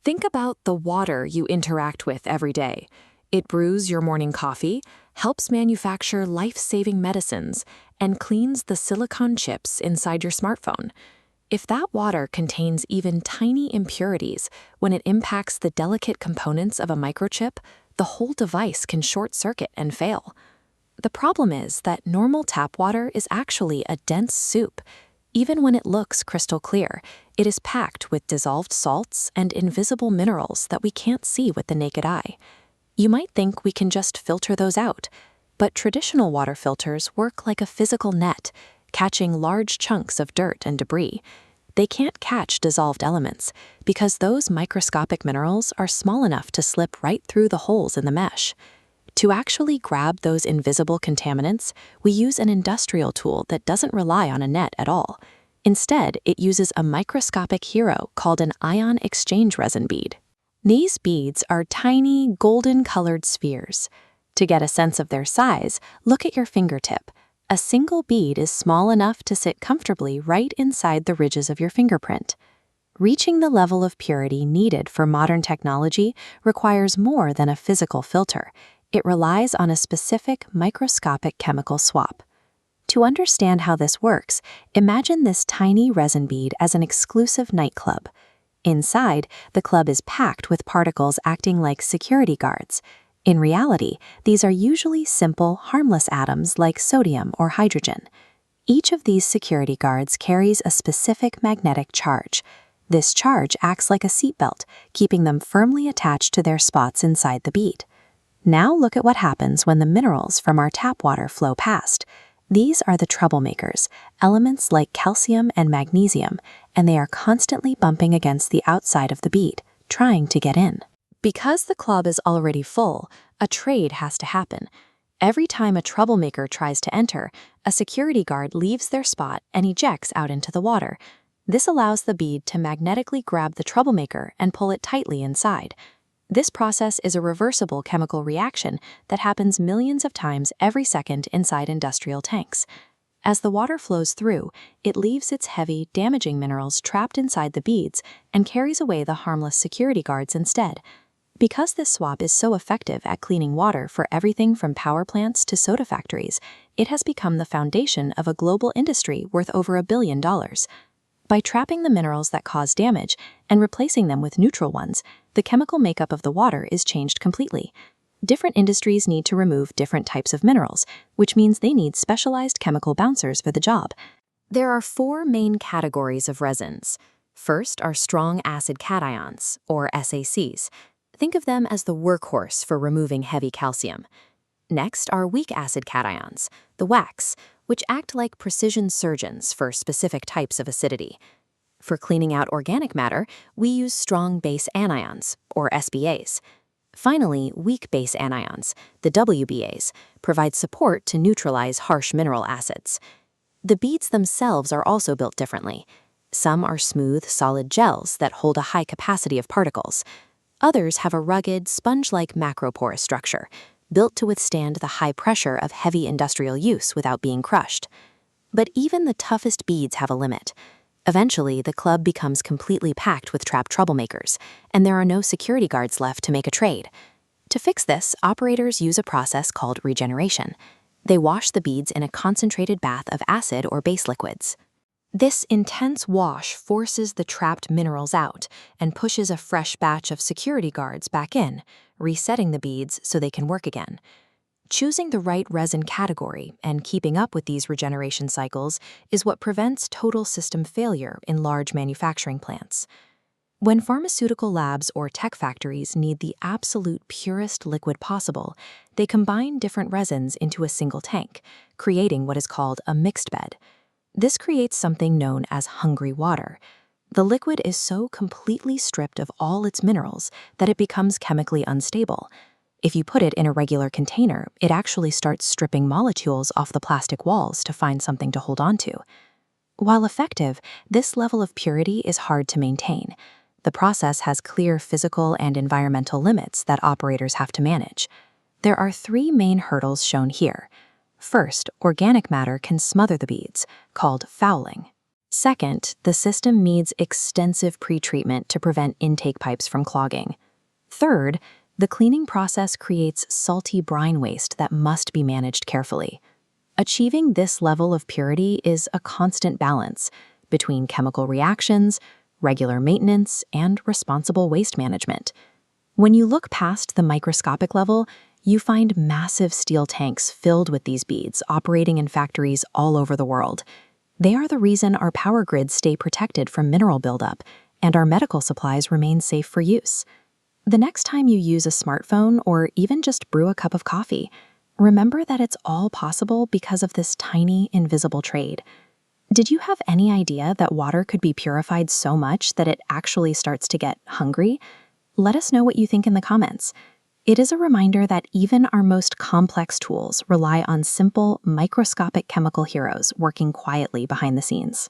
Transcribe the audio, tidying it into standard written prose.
Think about the water you interact with every day. It brews your morning coffee, helps manufacture life-saving medicines, and cleans the silicon chips inside your smartphone. If that water contains even tiny impurities, when it impacts the delicate components of a microchip, the whole device can short circuit and fail. The problem is that normal tap water is actually a dense soup. Even when it looks crystal clear, it is packed with dissolved salts and invisible minerals that we can't see with the naked eye. You might think we can just filter those out, but traditional water filters work like a physical net, catching large chunks of dirt and debris. They can't catch dissolved elements because those microscopic minerals are small enough to slip right through the holes in the mesh. To actually grab those invisible contaminants, we use an industrial tool that doesn't rely on a net at all. Instead, it uses a microscopic hero called an Ion Exchange Resin bead. These beads are tiny, golden-colored spheres. To get a sense of their size, look at your fingertip. A single bead is small enough to sit comfortably right inside the ridges of your fingerprint. Reaching the level of purity needed for modern technology requires more than a physical filter. It relies on a specific microscopic chemical swap. To understand how this works, imagine this tiny resin bead as an exclusive nightclub. Inside, the club is packed with particles acting like security guards. In reality, these are usually simple, harmless atoms like sodium or hydrogen. Each of these security guards carries a specific magnetic charge. This charge acts like a seatbelt, keeping them firmly attached to their spots inside the bead. Now look at what happens when the minerals from our tap water flow past. These are the troublemakers, elements like calcium and magnesium, and they are constantly bumping against the outside of the bead, trying to get in. Because the club is already full, a trade has to happen. Every time a troublemaker tries to enter, a security guard leaves their spot and ejects out into the water. This allows the bead to magnetically grab the troublemaker and pull it tightly inside. This process is a reversible chemical reaction that happens millions of times every second inside industrial tanks. As the water flows through, it leaves its heavy, damaging minerals trapped inside the beads and carries away the harmless security guards instead. Because this swap is so effective at cleaning water for everything from power plants to soda factories, it has become the foundation of a global industry worth over $1 billion. By trapping the minerals that cause damage and replacing them with neutral ones, the chemical makeup of the water is changed completely. Different industries need to remove different types of minerals, which means they need specialized chemical bouncers for the job. There are 4 main categories of resins. First are strong acid cations, or SACs. Think of them as the workhorse for removing heavy calcium. Next are weak acid cations, the WACs, which act like precision surgeons for specific types of acidity. For cleaning out organic matter, we use strong base anions, or SBAs. Finally, weak base anions, the WBAs, provide support to neutralize harsh mineral acids. The beads themselves are also built differently. Some are smooth, solid gels that hold a high capacity of particles. Others have a rugged, sponge-like macroporous structure, built to withstand the high pressure of heavy industrial use without being crushed. But even the toughest beads have a limit. Eventually, the club becomes completely packed with trapped troublemakers, and there are no security guards left to make a trade. To fix this, operators use a process called regeneration. They wash the beads in a concentrated bath of acid or base liquids. This intense wash forces the trapped minerals out and pushes a fresh batch of security guards back in, resetting the beads so they can work again. Choosing the right resin category and keeping up with these regeneration cycles is what prevents total system failure in large manufacturing plants. When pharmaceutical labs or tech factories need the absolute purest liquid possible, they combine different resins into a single tank, creating what is called a mixed bed. This creates something known as hungry water. The liquid is so completely stripped of all its minerals that it becomes chemically unstable. If you put it in a regular container, it actually starts stripping molecules off the plastic walls to find something to hold onto. While effective, this level of purity is hard to maintain. The process has clear physical and environmental limits that operators have to manage. There are 3 main hurdles shown here. First, organic matter can smother the beads, called fouling. Second, the system needs extensive pretreatment to prevent intake pipes from clogging. Third, the cleaning process creates salty brine waste that must be managed carefully. Achieving this level of purity is a constant balance between chemical reactions, regular maintenance, and responsible waste management. When you look past the microscopic level, you find massive steel tanks filled with these beads operating in factories all over the world. They are the reason our power grids stay protected from mineral buildup and our medical supplies remain safe for use. The next time you use a smartphone or even just brew a cup of coffee, remember that it's all possible because of this tiny, invisible trade. Did you have any idea that water could be purified so much that it actually starts to get hungry? Let us know what you think in the comments. It is a reminder that even our most complex tools rely on simple, microscopic chemical heroes working quietly behind the scenes.